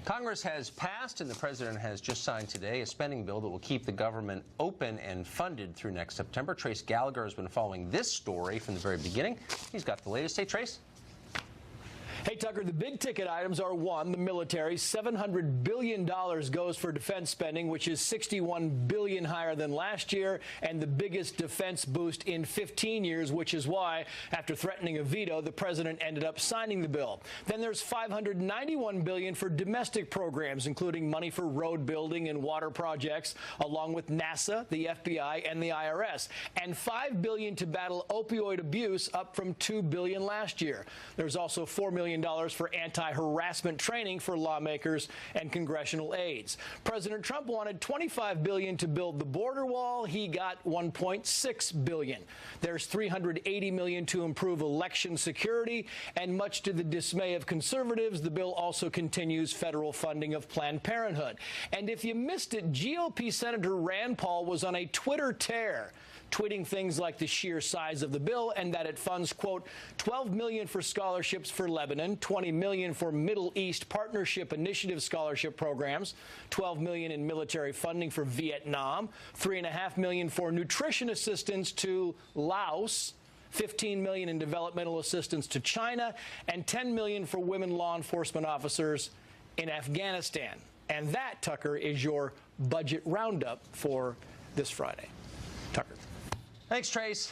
Congress has passed, and the president has just signed today, a spending bill that will keep the government open and funded through next September. Trace Gallagher has been following this story from the very beginning. He's got the latest. Hey, Trace. Hey, Tucker, the big ticket items are, one, the military. $700 billion goes for defense spending, which is $61 billion higher than last year, and the biggest defense boost in 15 years, which is why, after threatening a veto, the president ended up signing the bill. Then there's $591 billion for domestic programs, including money for road building and water projects, along with NASA, the FBI, and the IRS, and $5 billion to battle opioid abuse, up from $2 billion last year. There's also $4 million for anti-harassment training for lawmakers and congressional aides. President Trump wanted $25 billion to build the border wall. He got $1.6 billion. There's $380 million to improve election security, and much to the dismay of conservatives, the bill also continues federal funding of Planned Parenthood. And if you missed it, GOP Senator Rand Paul was on a Twitter tear, tweeting things like the sheer size of the bill and that it funds, quote, $12 million for scholarships for Lebanon, $20 million for Middle East Partnership Initiative scholarship programs, $12 million in military funding for Vietnam, $3.5 million for nutrition assistance to Laos, $15 million in developmental assistance to China, and $10 million for women law enforcement officers in Afghanistan. And that, Tucker, is your budget roundup for this Friday. Tucker. Thanks, Trace.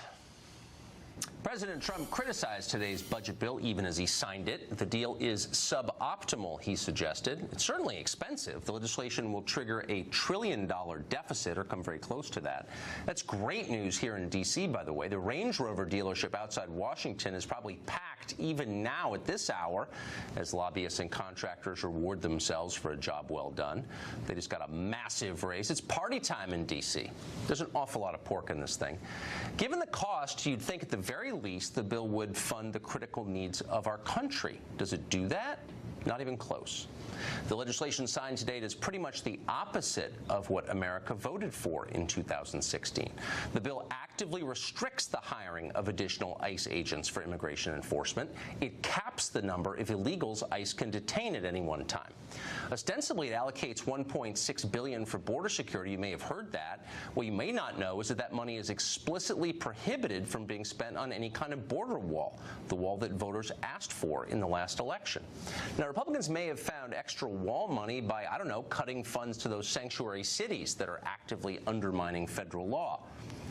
President Trump criticized today's budget bill even as he signed it. The deal is suboptimal, he suggested. It's certainly expensive. The legislation will trigger a $1 trillion deficit or come very close to that. That's great news here in D.C., by the way. The Range Rover dealership outside Washington is probably packed even now at this hour as lobbyists and contractors reward themselves for a job well done. They just got a massive raise. It's party time in D.C. There's an awful lot of pork in this thing. Given the cost, you'd think at the very least the bill would fund the critical needs of our country. Does it do that? Not even close. The legislation signed today is pretty much the opposite of what America voted for in 2016. The bill actively restricts the hiring of additional ICE agents for immigration enforcement. It caps the number of illegals ICE can detain at any one time. Ostensibly, it allocates $1.6 billion for border security. You may have heard that. What you may not know is that that money is explicitly prohibited from being spent on any kind of border wall, the wall that voters asked for in the last election. Now, Republicans may have found extra wall money by, I don't know, cutting funds to those sanctuary cities that are actively undermining federal law.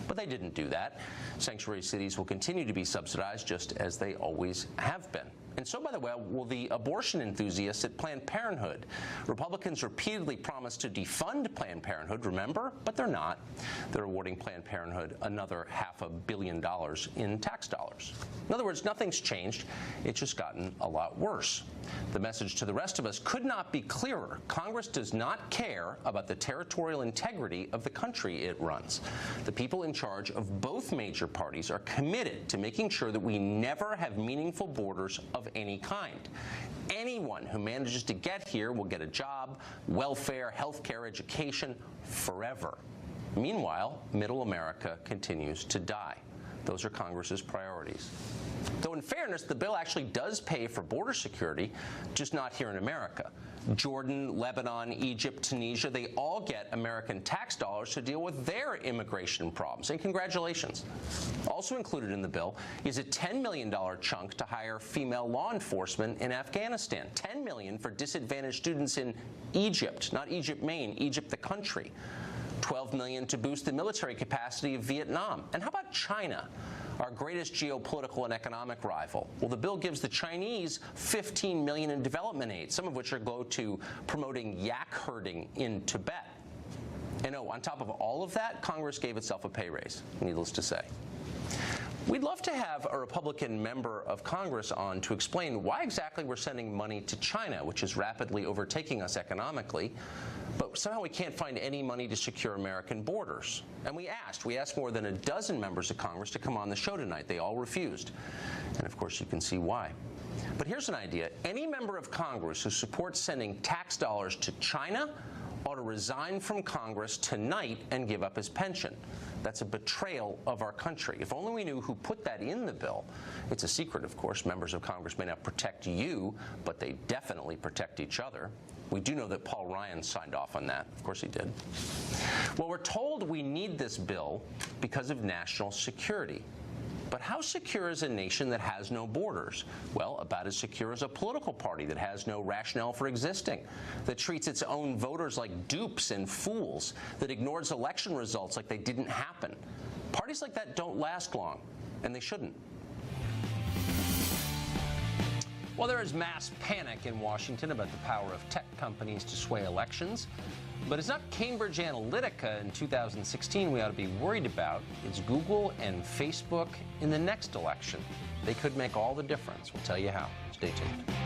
But they didn't do that. Sanctuary cities will continue to be subsidized just as they always have been. And so, by the way, will the abortion enthusiasts at Planned Parenthood. Republicans repeatedly promised to defund Planned Parenthood, remember? But they're not. They're awarding Planned Parenthood another $500 million in tax dollars. In other words, nothing's changed. It's just gotten a lot worse. The message to the rest of us could not be clearer. Congress does not care about the territorial integrity of the country it runs. The people in charge of both major parties are committed to making sure that we never have meaningful borders of any kind. Anyone who manages to get here will get a job, welfare, health care, education forever. Meanwhile, middle America continues to die. Those are Congress's priorities. Though in fairness, the bill actually does pay for border security, just not here in America. Jordan, Lebanon, Egypt, Tunisia, they all get American tax dollars to deal with their immigration problems. And congratulations. Also included in the bill is a $10 million chunk to hire female law enforcement in Afghanistan. $10 million for disadvantaged students in Egypt, not Egypt, Maine, Egypt, the country. $12 million to boost the military capacity of Vietnam. And how about China, our greatest geopolitical and economic rival? Well, the bill gives the Chinese $15 million in development aid, some of which are go to promoting yak herding in Tibet. And on top of all of that, Congress gave itself a pay raise, needless to say. We'd love to have a Republican member of Congress on to explain why exactly we're sending money to China, which is rapidly overtaking us economically, but somehow we can't find any money to secure American borders. And we asked more than a dozen members of Congress to come on the show tonight. They all refused. And of course, you can see why. But here's an idea. Any member of Congress who supports sending tax dollars to China ought to resign from Congress tonight and give up his pension. That's a betrayal of our country. If only we knew who put that in the bill. It's a secret, of course. Members of Congress may not protect you, but they definitely protect each other. We do know that Paul Ryan signed off on that. Of course he did. Well, we're told we need this bill because of national security. But how secure is a nation that has no borders? Well, about as secure as a political party that has no rationale for existing, that treats its own voters like dupes and fools, that ignores election results like they didn't happen. Parties like that don't last long, and they shouldn't. Well, there is mass panic in Washington about the power of tech companies to sway elections. But it's not Cambridge Analytica in 2016 we ought to be worried about. It's Google and Facebook in the next election. They could make all the difference. We'll tell you how. Stay tuned.